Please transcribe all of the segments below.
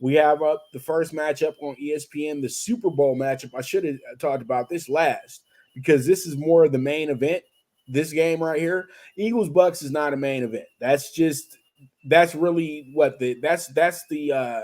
We have up the first matchup on ESPN, the Super Bowl matchup. I should have talked about this last because this is more of the main event. This game right here, Eagles Bucks is not a main event. That's really what that's the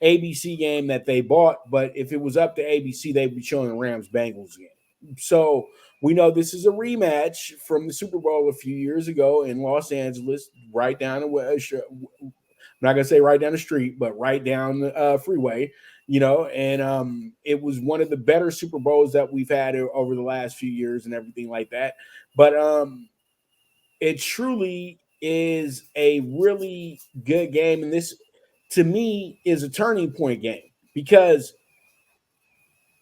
ABC game that they bought. But if it was up to ABC, they'd be showing the Rams Bengals game. So we know this is a rematch from the Super Bowl a few years ago in Los Angeles, right down the I'm not gonna say right down the street, but right down the freeway, and it was one of the better Super Bowls that we've had over the last few years and everything like that. But it truly is a really good game, and this, to me, is a turning point game because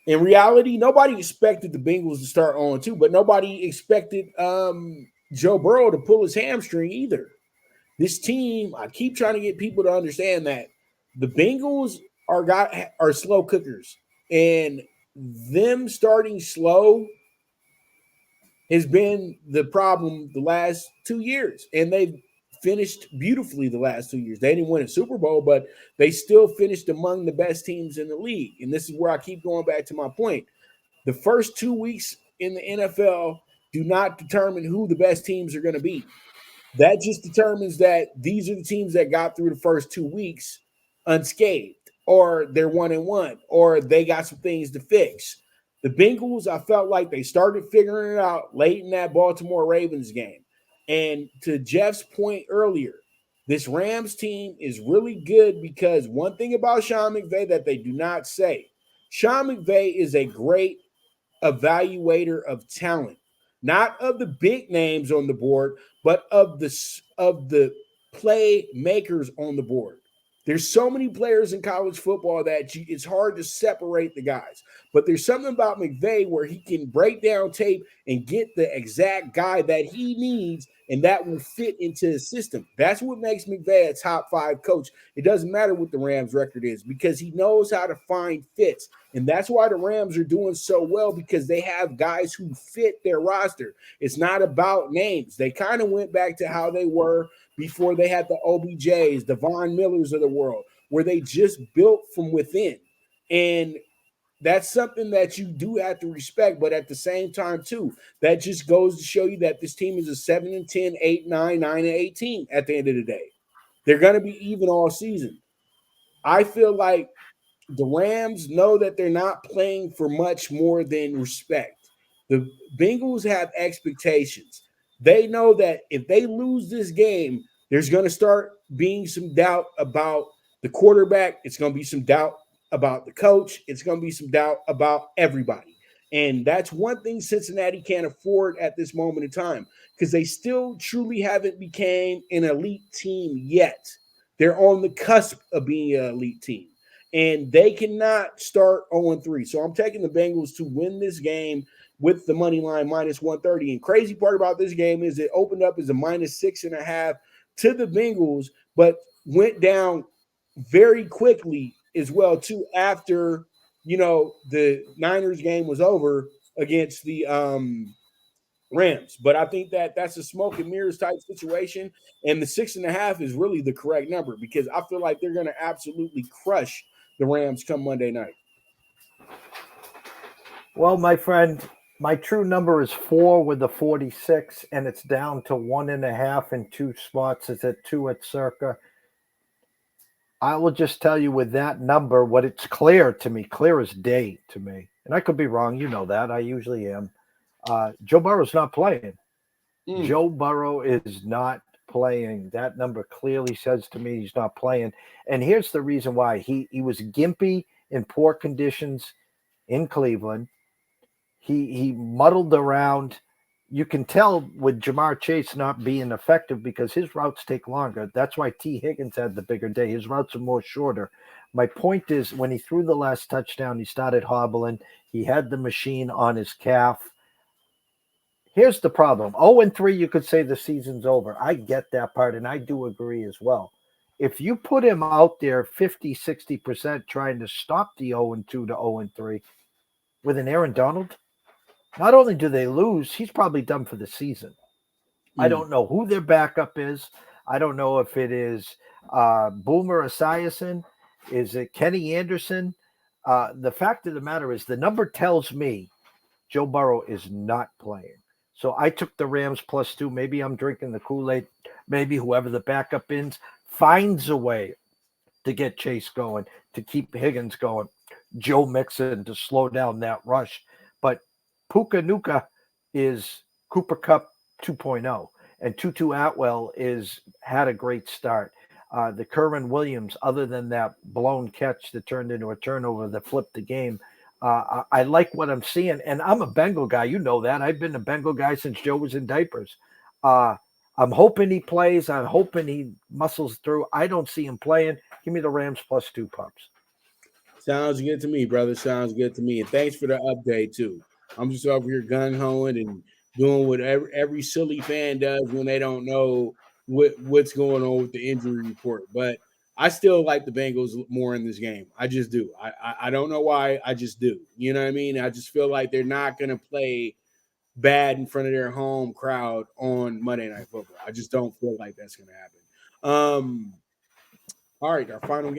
in reality, nobody expected the Bengals to start on 2, but nobody expected Joe Burrow to pull his hamstring either. This team, I keep trying to get people to understand that the Bengals are slow cookers, and them starting slow has been the problem the last 2 years, and they've finished beautifully the last 2 years. They didn't win a Super Bowl, but they still finished among the best teams in the league. And this is where I keep going back to my point. The first 2 weeks in the NFL do not determine who the best teams are going to be. That just determines that these are the teams that got through the first 2 weeks unscathed, or they're 1-1, or they got some things to fix. The Bengals, I felt like they started figuring it out late in that Baltimore Ravens game. And to Jeff's point earlier, this Rams team is really good because one thing about Sean McVay that they do not say, Sean McVay is a great evaluator of talent, not of the big names on the board, but of the playmakers on the board. There's so many players in college football that it's hard to separate the guys. But there's something about McVay where he can break down tape and get the exact guy that he needs, and that will fit into his system. That's what makes McVay a top 5 coach. It doesn't matter what the Rams record is because he knows how to find fits. And that's why the Rams are doing so well, because they have guys who fit their roster. It's not about names. They kind of went back to how they were before they had the OBJs, the Von Millers of the world, where they just built from within. And that's something that you do have to respect. But at the same time, too, that just goes to show you that this team is a 7-10, 8-9, 9-18 at the end of the day. They're going to be even all season. I feel like the Rams know that they're not playing for much more than respect. The Bengals have expectations. They know that if they lose this game, there's going to start being some doubt about the quarterback. It's going to be some doubt about the coach. It's going to be some doubt about everybody. And that's one thing Cincinnati can't afford at this moment in time, because they still truly haven't became an elite team yet. They're on the cusp of being an elite team, and they cannot start 0-3. So I'm taking the Bengals to win this game with the money line minus 130. And crazy part about this game is it opened up as a minus 6.5 to the Bengals, but went down very quickly as well too after the Niners game was over against the Rams. But I think that that's a smoke and mirrors type situation, and the 6.5 is really the correct number because I feel like they're going to absolutely crush the Rams come Monday night. Well, my friend, my true number is 4 with the 46, and it's down to 1.5 in 2 spots. It's at 2 at circa. I will just tell you with that number, what it's clear to me, clear as day to me, and I could be wrong. You know that. I usually am. Joe Burrow's not playing. Joe Burrow is not playing. That number clearly says to me he's not playing. And here's the reason why. He was gimpy in poor conditions in Cleveland. He muddled around. You can tell with Jamar Chase not being effective because his routes take longer. That's why T. Higgins had the bigger day. His routes are more shorter. My point is, when he threw the last touchdown, he started hobbling. He had the machine on his calf. Here's the problem. 0-3, you could say the season's over. I get that part, and I do agree as well. If you put him out there 50, 60% trying to stop the 0-2 to 0-3 with an Aaron Donald, not only do they lose, he's probably done for the season. I don't know who their backup is. I don't know if it is Boomer Esiason. Is it Kenny Anderson? The fact of the matter is, the number tells me Joe Burrow is not playing. So I took the Rams +2. Maybe I'm drinking the Kool-Aid. Maybe whoever the backup is finds a way to get Chase going, to keep Higgins going, Joe Mixon to slow down that rush. But Puka Nuka is Cooper Cup 2.0, and Tutu Atwell is had a great start. The Kerwin Williams, other than that blown catch that turned into a turnover that flipped the game, I like what I'm seeing. And I'm a Bengal guy. You know that. I've been a Bengal guy since Joe was in diapers. Uh, I'm hoping he plays. I'm hoping he muscles through. I don't see him playing. Give me the Rams +2 pups. Sounds good to me, brother. Sounds good to me. And thanks for the update too. I'm just over here gung hoing and doing what every silly fan does when they don't know what's going on with the injury report. But I still like the Bengals more in this game. I just do. I don't know why. I just do. You know what I mean? I just feel like they're not going to play bad in front of their home crowd on Monday Night Football. I just don't feel like that's going to happen. All right, our final